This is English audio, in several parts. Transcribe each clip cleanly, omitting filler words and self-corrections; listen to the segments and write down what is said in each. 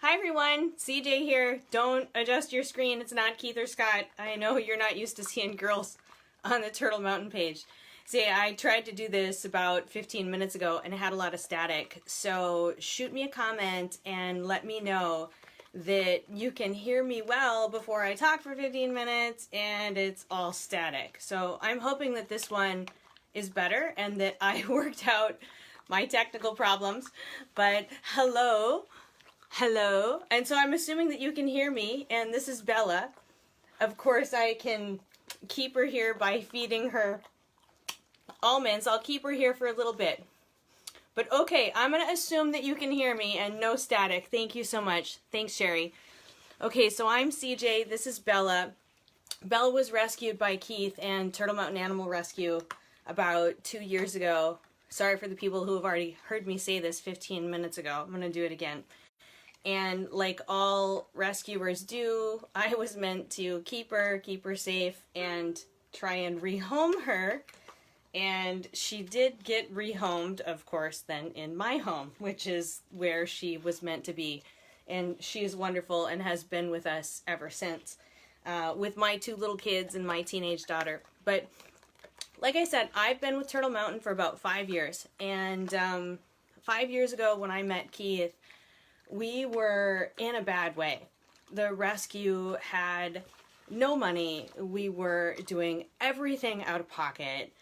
Hi everyone, CJ here. Don't adjust your screen, it's not Keith or Scott. I know you're not used to seeing girls on the Turtle Mountain page. See, I tried to do this about 15 minutes ago and it had a lot of static. So shoot me a comment and let me know that you can hear me well before I talk for 15 minutes and it's all static. So I'm hoping that this one is better and that I worked out my technical problems. But hello. Hello, and so I'm assuming that you can hear me, and this is Bella. Of course, I can keep her here by feeding her almonds. I'll keep her here for a little bit. But okay, I'm going to assume that you can hear me and no static. Thank you so much. Thanks, Sherry. Okay, so I'm CJ. This is Bella. Bella was rescued by Keith and Turtle Mountain Animal Rescue about 2 years ago. Sorry for the people who have already heard me say this 15 minutes ago. I'm going to do it again. And like all rescuers do, I was meant to keep her safe, and try and rehome her. And she did get rehomed, of course, then in my home, which is where she was meant to be. And she is wonderful and has been with us ever since, with my 2 little kids and my teenage daughter. But like I said, I've been with Turtle Mountain for about 5 years. And 5 years ago when I met Keith, we were in a bad way. The rescue had no money. We were doing everything out of pocket.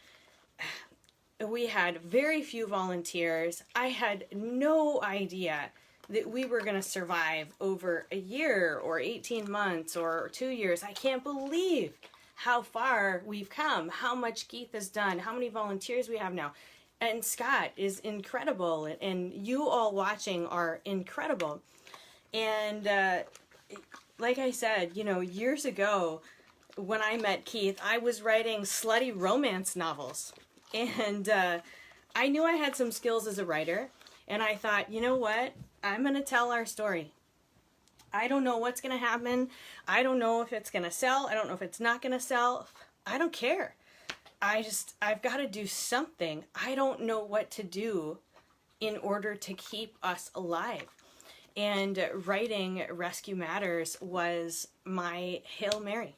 We had very few volunteers. I had no idea that we were going to survive over a year or 18 months or 2 years. I can't believe how far we've come, how much Keith has done, how many volunteers we have now. And Scott is incredible, and you all watching are incredible. And like I said, you know, years ago when I met Keith, I was writing slutty romance novels. And I knew I had some skills as a writer, and I thought, you know what? I'm going to tell our story. I don't know what's going to happen. I don't know if it's going to sell. I don't know if it's not going to sell. I don't care. I've got to do something. I don't know what to do in order to keep us alive. And writing Rescue Matters was my Hail Mary.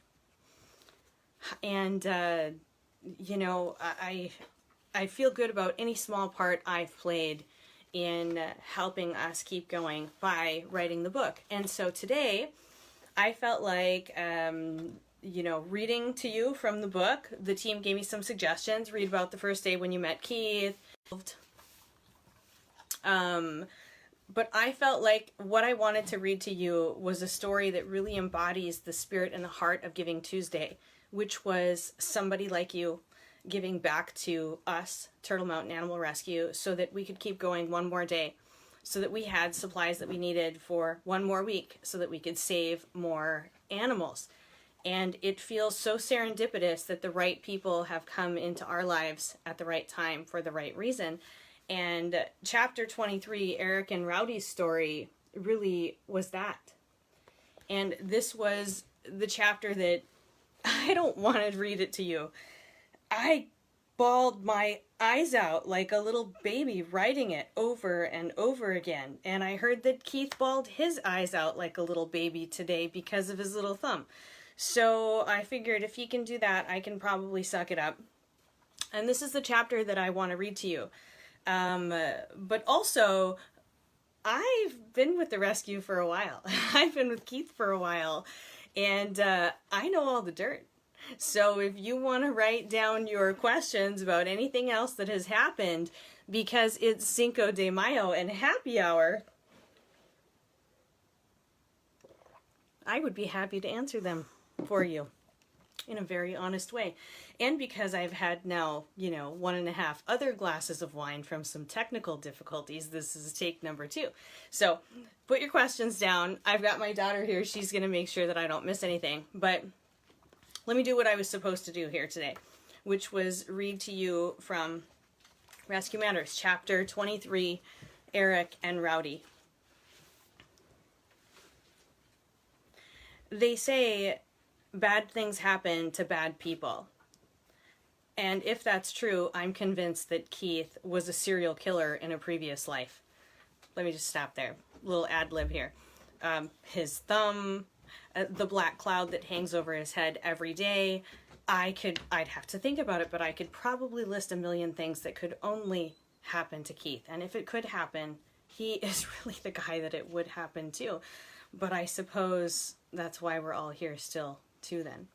And, you know, I feel good about any small part I've played in helping us keep going by writing the book. And so today, I felt like you know, reading to you from the book. The team gave me some suggestions. Read about the first day when you met Keith. But I felt like what I wanted to read to you was a story that really embodies the spirit and the heart of Giving Tuesday, which was somebody like you giving back to us, Turtle Mountain Animal Rescue, so that we could keep going one more day, so that we had supplies that we needed for one more week, so that we could save more animals. And it feels so serendipitous that the right people have come into our lives at the right time for the right reason. And chapter 23, Eric and Rowdy's story, really was that. And this was the chapter that I don't want to read it to you. I bawled my eyes out like a little baby writing it over and over again. And I heard that Keith bawled his eyes out like a little baby today because of his little thumb. So I figured if he can do that, I can probably suck it up. And this is the chapter that I want to read to you. But also, I've been with the rescue for a while. I've been with Keith for a while. And I know all the dirt. So if you want to write down your questions about anything else that has happened, because it's Cinco de Mayo and happy hour, I would be happy to answer them for you in a very honest way. And because I've had now, you know, 1.5 other glasses of wine from some technical difficulties, this is take number 2. So put your questions down. I've got my daughter here. She's going to make sure that I don't miss anything. But let me do what I was supposed to do here today, which was read to you from Rescue Matters, chapter 23, Eric and Rowdy. They say bad things happen to bad people. And if that's true, I'm convinced that Keith was a serial killer in a previous life. Let me just stop there. Little ad lib here. his thumb, the black cloud that hangs over his head every day. I'd have to think about it, but I could probably list a million things that could only happen to Keith. And if it could happen, he is really the guy that it would happen to. But I suppose that's why we're all here still, too, then.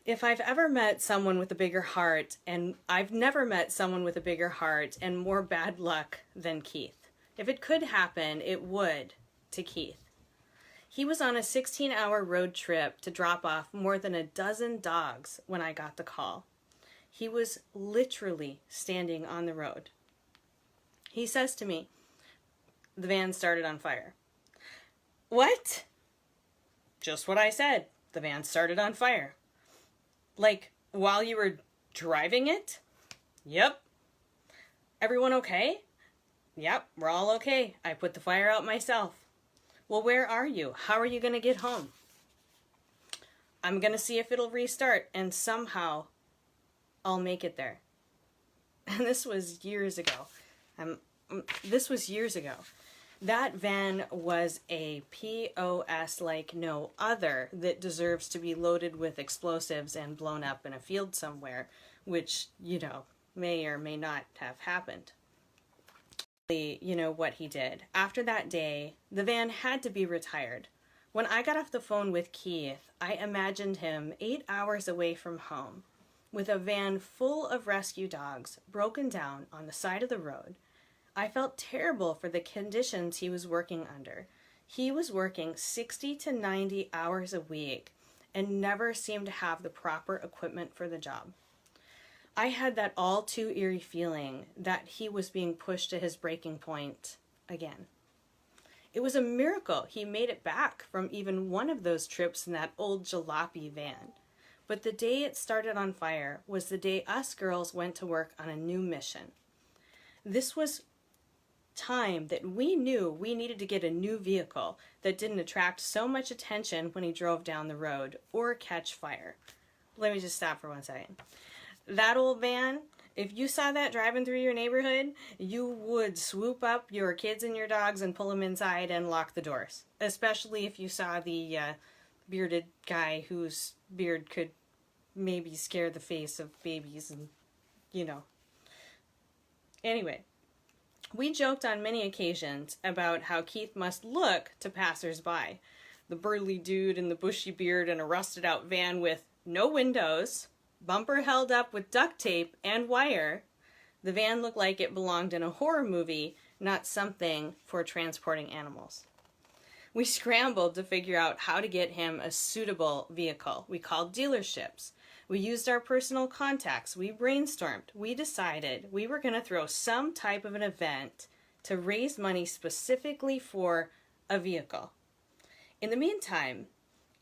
If I've ever met someone with a bigger heart, and I've never met someone with a bigger heart and more bad luck than Keith. If it could happen, it would to Keith. He was on a 16-hour road trip to drop off more than a dozen dogs when I got the call. He was literally standing on the road. He says to me, "The van started on fire." What? Just what I said. The van started on fire. Like, while you were driving it? Yep. Everyone okay? Yep, we're all okay. I put the fire out myself. Well, where are you? How are you going to get home? I'm going to see if it'll restart, and somehow I'll make it there. And this was years ago. That van was a POS like no other that deserves to be loaded with explosives and blown up in a field somewhere, which, may or may not have happened. What he did. After that day, the van had to be retired. When I got off the phone with Keith, I imagined him 8 hours away from home, with a van full of rescue dogs broken down on the side of the road. I felt terrible for the conditions he was working under. He was working 60 to 90 hours a week and never seemed to have the proper equipment for the job. I had that all too eerie feeling that he was being pushed to his breaking point again. It was a miracle he made it back from even one of those trips in that old jalopy van. But the day it started on fire was the day us girls went to work on a new mission. This was time that we knew we needed to get a new vehicle that didn't attract so much attention when he drove down the road or catch fire. Let me just stop for 1 second. That old van, if you saw that driving through your neighborhood, you would swoop up your kids and your dogs and pull them inside and lock the doors. Especially if you saw the bearded guy whose beard could maybe scare the face of babies and, Anyway, we joked on many occasions about how Keith must look to passersby. The burly dude in the bushy beard and a rusted out van with no windows, bumper held up with duct tape and wire. The van looked like it belonged in a horror movie, not something for transporting animals. We scrambled to figure out how to get him a suitable vehicle. We called dealerships. We used our personal contacts. We brainstormed. We decided we were going to throw some type of an event to raise money specifically for a vehicle. In the meantime,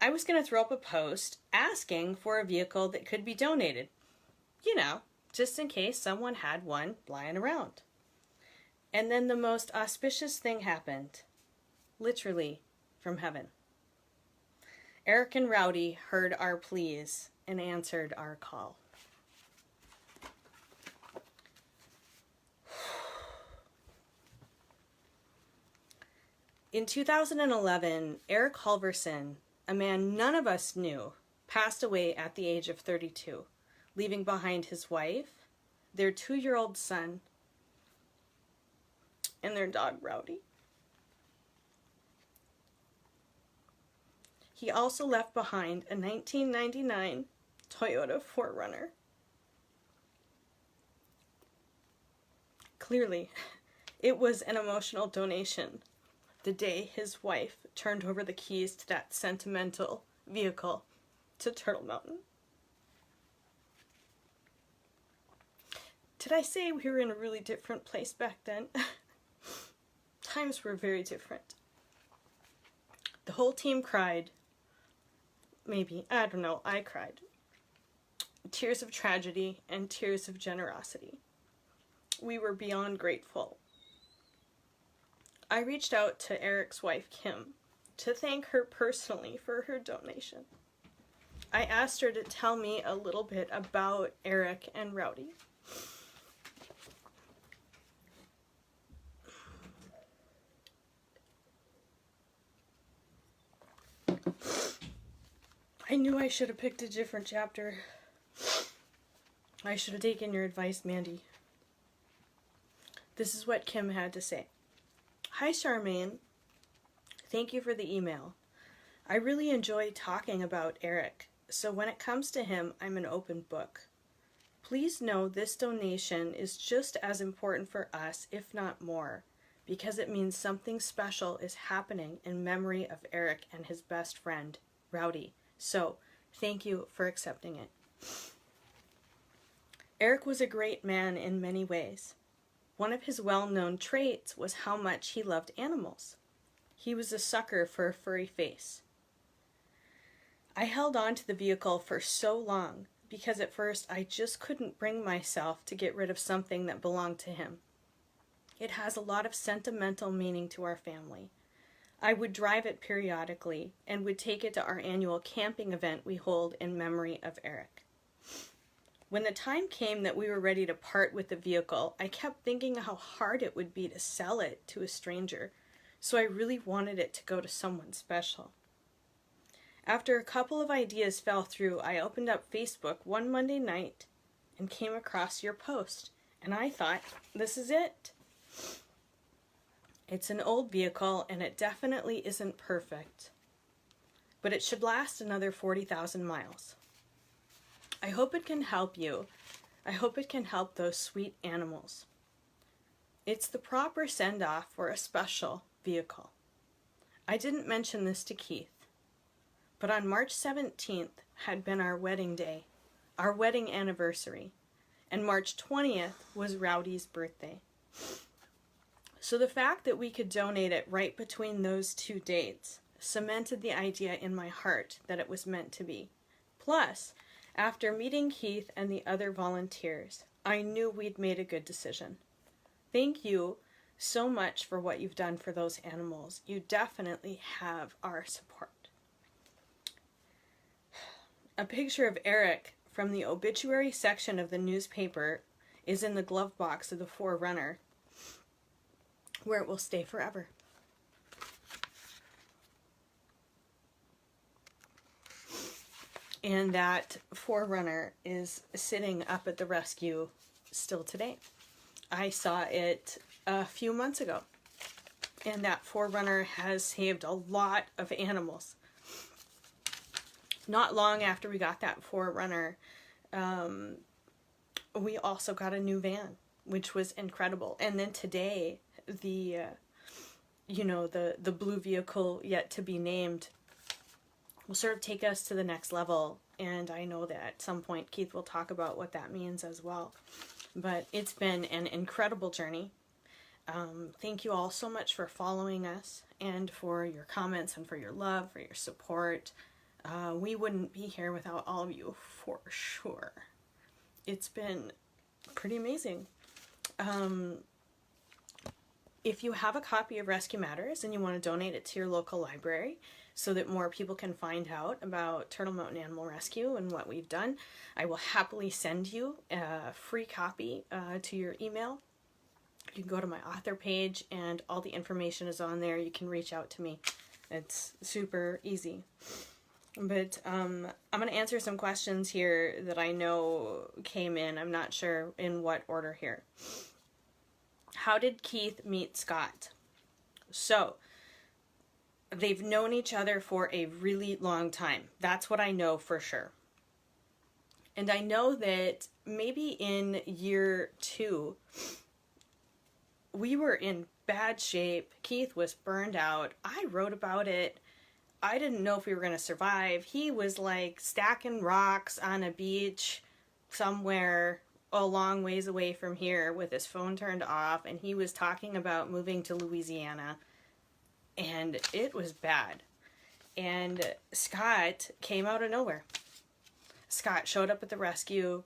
I was going to throw up a post asking for a vehicle that could be donated. Just in case someone had one lying around. And then the most auspicious thing happened. Literally from heaven. Eric and Rowdy heard our pleas and answered our call. In 2011, Eric Halverson, a man none of us knew, passed away at the age of 32, leaving behind his wife, their 2-year-old son, and their dog, Rowdy. He also left behind a 1999 Toyota 4Runner. Clearly, it was an emotional donation the day his wife turned over the keys to that sentimental vehicle to Turtle Mountain. Did I say we were in a really different place back then? Times were very different. The whole team cried. Maybe, I don't know, I cried. Tears of tragedy and tears of generosity. We were beyond grateful. I reached out to Eric's wife, Kim, to thank her personally for her donation. I asked her to tell me a little bit about Eric and Rowdy. I knew I should have picked a different chapter. I should have taken your advice, Mandy. This is what Kim had to say. Hi, Charmaine. Thank you for the email. I really enjoy talking about Eric, so when it comes to him, I'm an open book. Please know this donation is just as important for us, if not more, because it means something special is happening in memory of Eric and his best friend, Rowdy. So, thank you for accepting it. Eric was a great man in many ways. One of his well-known traits was how much he loved animals. He was a sucker for a furry face. I held on to the vehicle for so long because at first I just couldn't bring myself to get rid of something that belonged to him. It has a lot of sentimental meaning to our family. I would drive it periodically and would take it to our annual camping event we hold in memory of Eric. When the time came that we were ready to part with the vehicle, I kept thinking how hard it would be to sell it to a stranger, so I really wanted it to go to someone special. After a couple of ideas fell through, I opened up Facebook one Monday night and came across your post, and I thought, this is it. It's an old vehicle, and it definitely isn't perfect, but it should last another 40,000 miles. I hope it can help you. I hope it can help those sweet animals. It's the proper send-off for a special vehicle. I didn't mention this to Keith, but on March 17th had been our wedding day, our wedding anniversary, and March 20th was Rowdy's birthday. So the fact that we could donate it right between those two dates cemented the idea in my heart that it was meant to be. Plus, after meeting Keith and the other volunteers, I knew we'd made a good decision. Thank you so much for what you've done for those animals. You definitely have our support. A picture of Eric from the obituary section of the newspaper is in the glove box of the 4Runner, where it will stay forever. And that 4Runner is sitting up at the rescue still today. I saw it a few months ago, and that 4Runner has saved a lot of animals. Not long after we got that 4Runner, we also got a new van, which was incredible. And then today, the blue vehicle yet to be named will sort of take us to the next level, and I know that at some point Keith will talk about what that means as well. But it's been an incredible journey. Thank you all so much for following us and for your comments and for your love, for your support. We wouldn't be here without all of you for sure. It's been pretty amazing. If you have a copy of Rescue Matters and you want to donate it to your local library so that more people can find out about Turtle Mountain Animal Rescue and what we've done, I will happily send you a free copy to your email. You can go to my author page and all the information is on there. You can reach out to me. It's super easy. But I'm going to answer some questions here that I know came in. I'm not sure in what order here. How did Keith meet Scott? So, they've known each other for a really long time. That's what I know for sure. And I know that maybe in year 2, we were in bad shape. Keith was burned out. I wrote about it. I didn't know if we were going to survive. He was like stacking rocks on a beach somewhere a long ways away from here with his phone turned off, and he was talking about moving to Louisiana, and it was bad. And Scott came out of nowhere. Scott showed up at the rescue.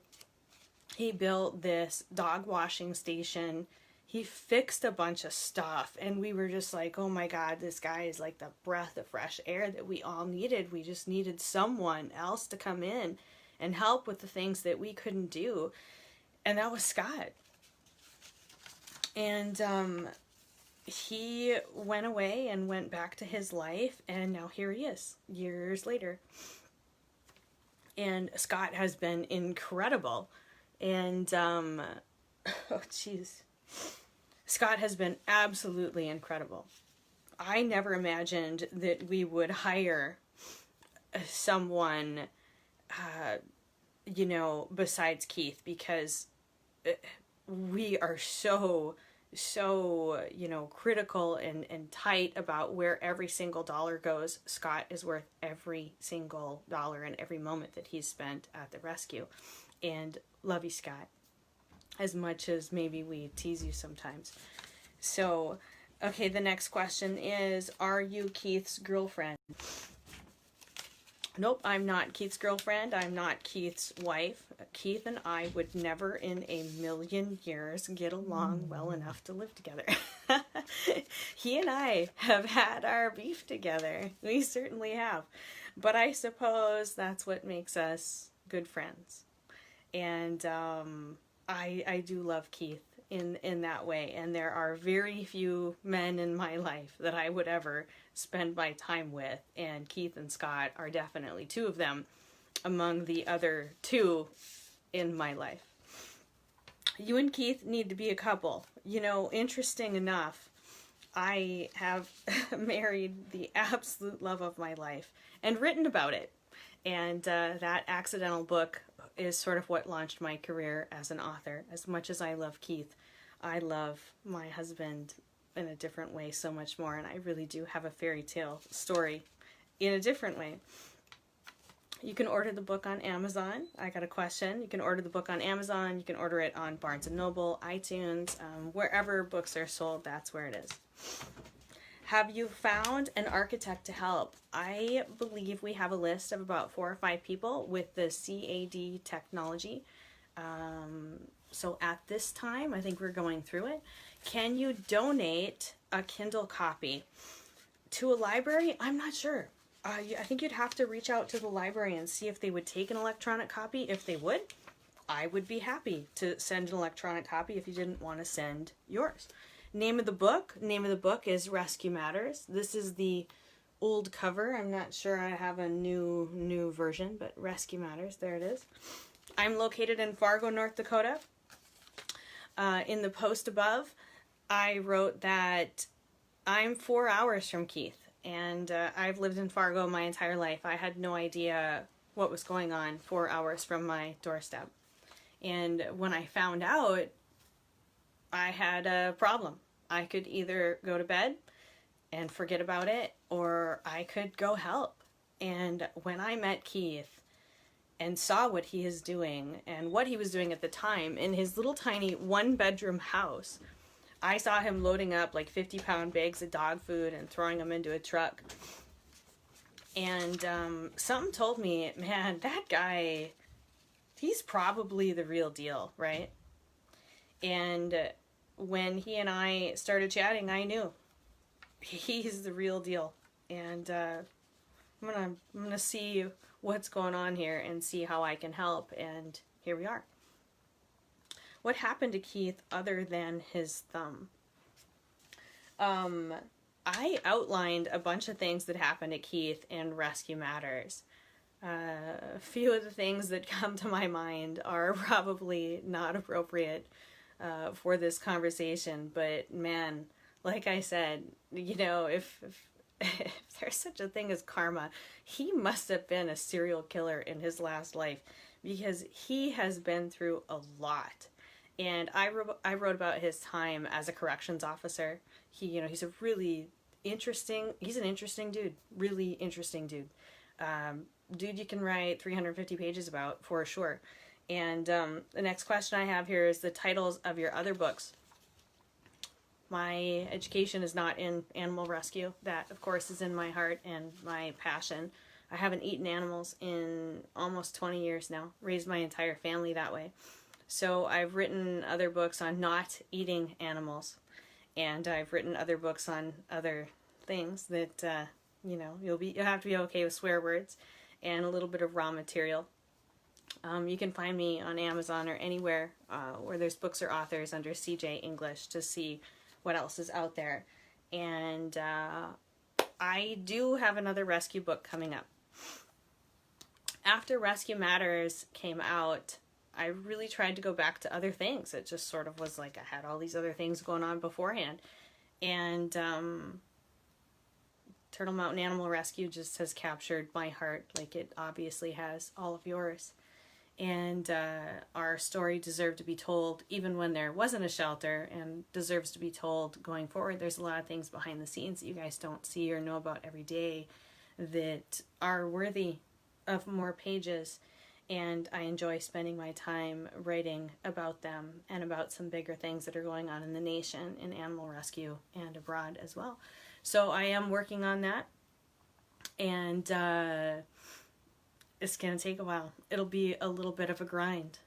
He built this dog washing station. He fixed a bunch of stuff, and we were just like, oh my God, this guy is like the breath of fresh air that we all needed. We just needed someone else to come in and help with the things that we couldn't do. And that was Scott. And he went away and went back to his life, and now here he is, years later. And Scott has been incredible. And, oh, jeez. Scott has been absolutely incredible. I never imagined that we would hire someone, besides Keith, because we are so critical and tight about where every single dollar goes. Scott is worth every single dollar and every moment that he's spent at the rescue. And love you, Scott, as much as maybe we tease you sometimes. So, okay, the next question is, are you Keith's girlfriend? Nope, I'm not Keith's girlfriend. I'm not Keith's wife. Keith and I would never in a million years get along well enough to live together. He and I have had our beef together. We certainly have. But I suppose that's what makes us good friends. And I do love Keith in that way. And there are very few men in my life that I would ever spend my time with. And Keith and Scott are definitely two of them among the other two in my life. You and Keith need to be a couple. Interesting enough, I have married the absolute love of my life and written about it. And that accidental book is sort of what launched my career as an author. As much as I love Keith, I love my husband in a different way so much more, and I really do have a fairy tale story in a different way. You can order the book on Amazon. I got a question. You can order the book on Amazon. You can order it on Barnes & Noble, iTunes, wherever books are sold, that's where it is. Have you found an architect to help? I believe we have a list of about 4 or 5 people with the CAD technology. So at this time, I think we're going through it. Can you donate a Kindle copy to a library? I'm not sure. I think you'd have to reach out to the library and see if they would take an electronic copy. If they would, I would be happy to send an electronic copy if you didn't want to send yours. Name of the book is Rescue Matters. This is the old cover. I'm not sure I have a new version, but Rescue Matters, there it is. I'm located in Fargo, North Dakota. In the post above, I wrote that I'm 4 hours from Keith, and I've lived in Fargo my entire life. I had no idea what was going on 4 hours from my doorstep. And when I found out, I had a problem. I could either go to bed and forget about it, or I could go help. And when I met Keith and saw what he is doing and what he was doing at the time in his little tiny 1-bedroom house, I saw him loading up like 50-pound bags of dog food and throwing them into a truck. And something told me, man, that guy, he's probably the real deal, right? And when he and I started chatting, I knew he's the real deal. And I'm gonna see what's going on here and see how I can help. And here we are. What happened to Keith other than his thumb? I outlined a bunch of things that happened to Keith in Rescue Matters. A few of the things that come to my mind are probably not appropriate for this conversation, but man, like I said, if there's such a thing as karma, he must have been a serial killer in his last life, because he has been through a lot. And I wrote about his time as a corrections officer. He's a really interesting, he's an interesting dude, really interesting dude. Dude you can write 350 pages about, for sure. And the next question I have here is the titles of your other books. My education is not in animal rescue. That, of course, is in my heart and my passion. I haven't eaten animals in almost 20 years now, raised my entire family that way. So I've written other books on not eating animals, and I've written other books on other things that, you'll have to be okay with swear words and a little bit of raw material. You can find me on Amazon or anywhere where there's books or authors under CJ English to see what else is out there. And I do have another rescue book coming up. after Rescue Matters came out, I really tried to go back to other things. It just sort of was like I had all these other things going on beforehand. And Turtle Mountain Animal Rescue just has captured my heart, like it obviously has all of yours. And our story deserved to be told even when there wasn't a shelter, and deserves to be told going forward. There's a lot of things behind the scenes that you guys don't see or know about every day that are worthy of more pages, and I enjoy spending my time writing about them and about some bigger things that are going on in the nation in animal rescue and abroad as well. So I am working on that, and it's going to take a while. It'll be a little bit of a grind,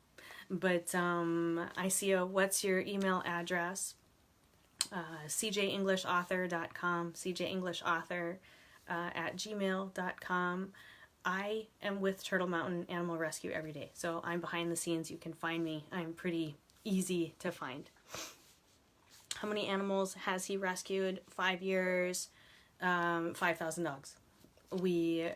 but I see what's your email address? cjenglishauthor.com, cjenglishauthor@gmail.com. I am with Turtle Mountain Animal Rescue every day, so I'm behind the scenes. You can find me. I'm pretty easy to find. How many animals has he rescued? 5 years, 5,000 dogs. We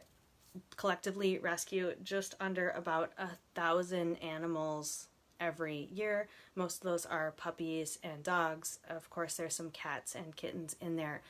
collectively rescue just under about 1,000 animals every year. Most of those are puppies and dogs. Of course, there's some cats and kittens in there.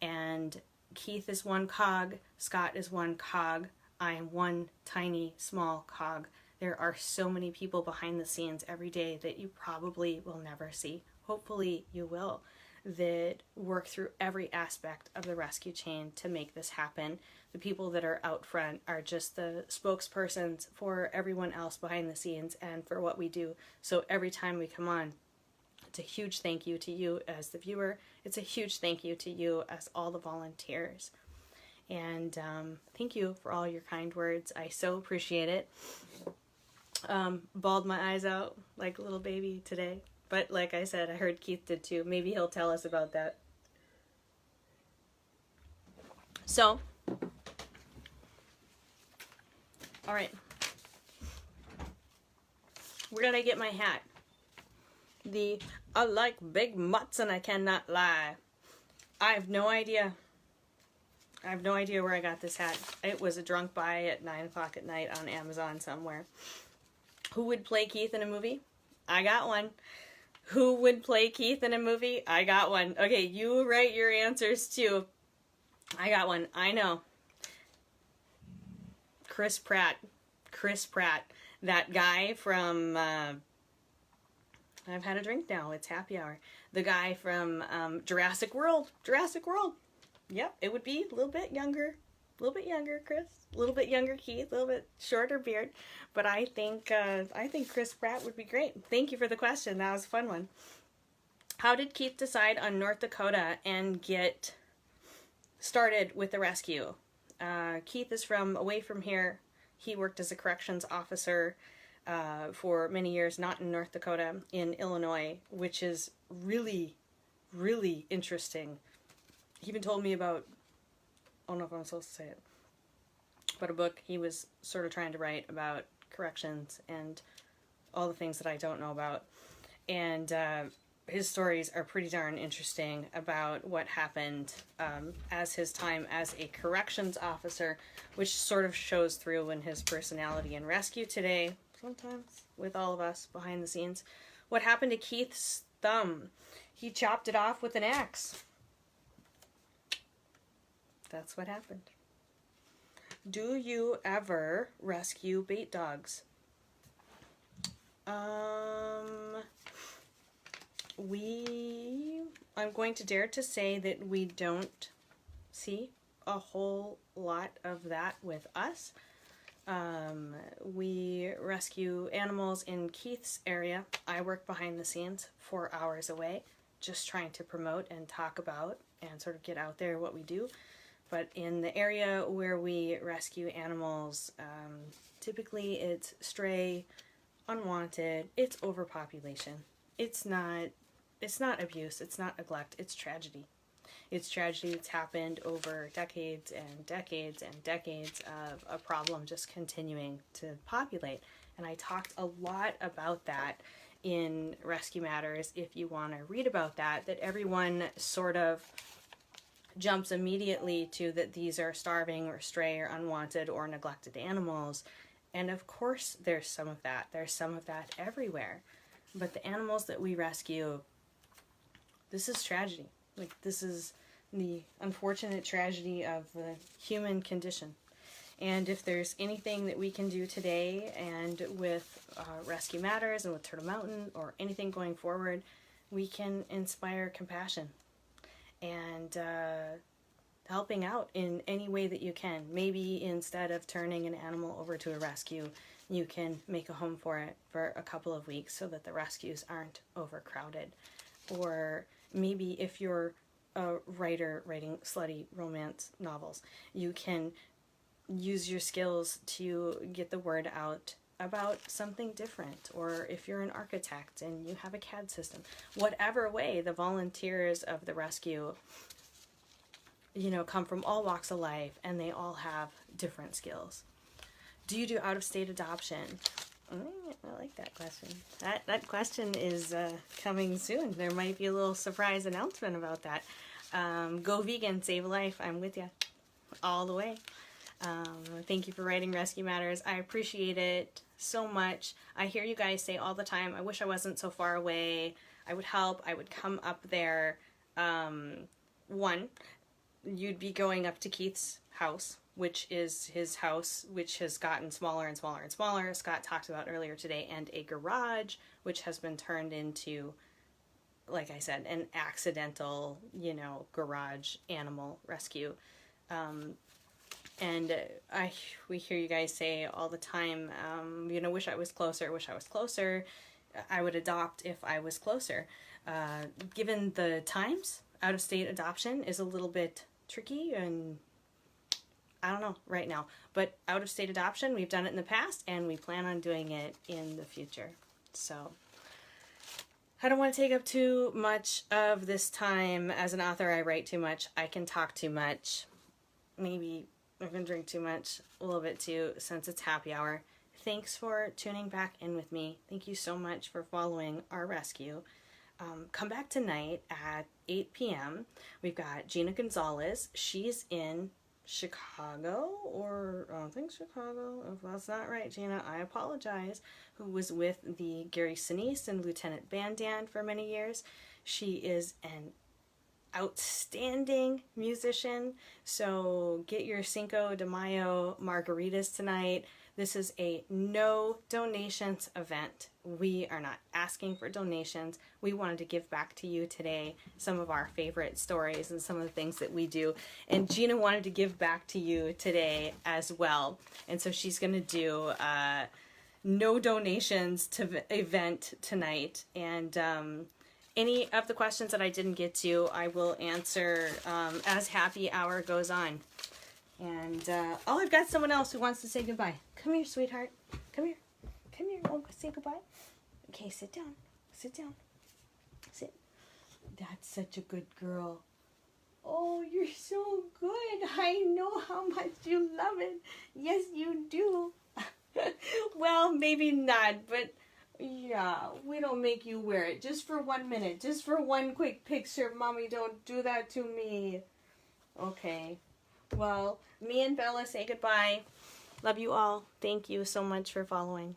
And Keith is one cog, Scott is one cog, I am one tiny small cog. There are so many people behind the scenes every day that you probably will never see. Hopefully you will, that work through every aspect of the rescue chain to make this happen. The people that are out front are just the spokespersons for everyone else behind the scenes and for what we do. So every time we come on, it's a huge thank you to you as the viewer. It's a huge thank you to you as all the volunteers. And thank you for all your kind words. I so appreciate it. Bawled my eyes out like a little baby today. But like I said, I heard Keith did too. Maybe he'll tell us about that. So, all right. Where did I get my hat? I like big mutts and I cannot lie. I have no idea. I have no idea where I got this hat. It was a drunk buy at 9 o'clock at night on Amazon somewhere. Who would play Keith in a movie? I got one. Who would play Keith in a movie? I got one. Okay, you write your answers too. I got one. I know. Chris Pratt. Chris Pratt. That guy from... I've had a drink now. It's happy hour. The guy from Jurassic World. Jurassic World. Yep, it would be a little bit younger. A little bit younger, Chris. A little bit younger, Keith. A little bit shorter beard. But I think Chris Pratt would be great. Thank you for the question. That was a fun one. How did Keith decide on North Dakota and get started with the rescue? Keith is from away from here. He worked as a corrections officer for many years, not in North Dakota, in Illinois, which is really, really interesting. He even told me about, I don't know if I'm supposed to say it, but a book he was sort of trying to write about corrections and all the things that I don't know about. And his stories are pretty darn interesting about what happened as his time as a corrections officer, which sort of shows through in his personality in rescue today, sometimes with all of us behind the scenes. What happened to Keith's thumb? He chopped it off with an axe. That's what happened. Do you ever rescue bait dogs? I'm going to dare to say that we don't see a whole lot of that with us. We rescue animals in Keith's area. I work behind the scenes 4 hours away, just trying to promote and talk about and sort of get out there what we do. But in the area where we rescue animals, typically it's stray, unwanted, it's overpopulation. It's not abuse, it's not neglect, it's tragedy. It's tragedy that's happened over decades and decades and decades of a problem just continuing to populate. And I talked a lot about that in Rescue Matters. If you want to read about that everyone sort of jumps immediately to that these are starving or stray or unwanted or neglected animals. And of course there's some of that. There's some of that everywhere. But the animals that we rescue, this is tragedy. Like, this is the unfortunate tragedy of the human condition. And if there's anything that we can do today, and with Rescue Matters and with Turtle Mountain or anything going forward, we can inspire compassion and helping out in any way that you can. Maybe instead of turning an animal over to a rescue, you can make a home for it for a couple of weeks so that the rescues aren't overcrowded. Or maybe if you're a writer writing slutty romance novels, you can use your skills to get the word out about something different. Or if you're an architect and you have a CAD system, whatever way, the volunteers of the rescue, you know, come from all walks of life, and they all have different skills. Do you do out-of-state adoption? I like that question. That question is coming soon. There might be a little surprise announcement about that. Go vegan, save a life. I'm with you all the way. Thank you for writing Rescue Matters. I appreciate it so much. I hear you guys say all the time, I wish I wasn't so far away. I would help. I would come up there. One, you'd be going up to Keith's house, which is his house, which has gotten smaller and smaller and smaller. Scott talked about earlier today, and a garage, which has been turned into, like I said, an accidental, you know, garage animal rescue. And we hear you guys say all the time, you know, wish I was closer, wish I was closer. I would adopt if I was closer. Given the times, out-of-state adoption is a little bit tricky, and I don't know right now. But out-of-state adoption, we've done it in the past, and we plan on doing it in the future. So I don't want to take up too much of this time. As an author, I write too much. I can talk too much. Maybe I can drink too much, a little bit too, since it's happy hour. Thanks for tuning back in with me. Thank you so much for following our rescue. Come back tonight at 8 p.m. We've got Gina Gonzalez. She's in Chicago, or I think Chicago. If that's not right, Gina, I apologize. Who was with the Gary Sinise and Lieutenant Bandan for many years. She is an outstanding musician, so get your Cinco de Mayo margaritas tonight. This is a no donations event. We are not asking for donations. We wanted to give back to you today some of our favorite stories and some of the things that we do. And Gina wanted to give back to you today as well. And so she's going to do no donations to event tonight. And any of the questions that I didn't get to, I will answer as happy hour goes on. And oh, I've got someone else who wants to say goodbye. Come here, sweetheart. Come here. Come here. Oh, say goodbye. Okay, sit down. Sit down. Sit. That's such a good girl. Oh, you're so good. I know how much you love it. Yes, you do. Well, maybe not, but yeah, we don't make you wear it. Just for 1 minute. Just for one quick picture. Mommy, don't do that to me. Okay. Well, me and Bella say goodbye. Love you all. Thank you so much for following.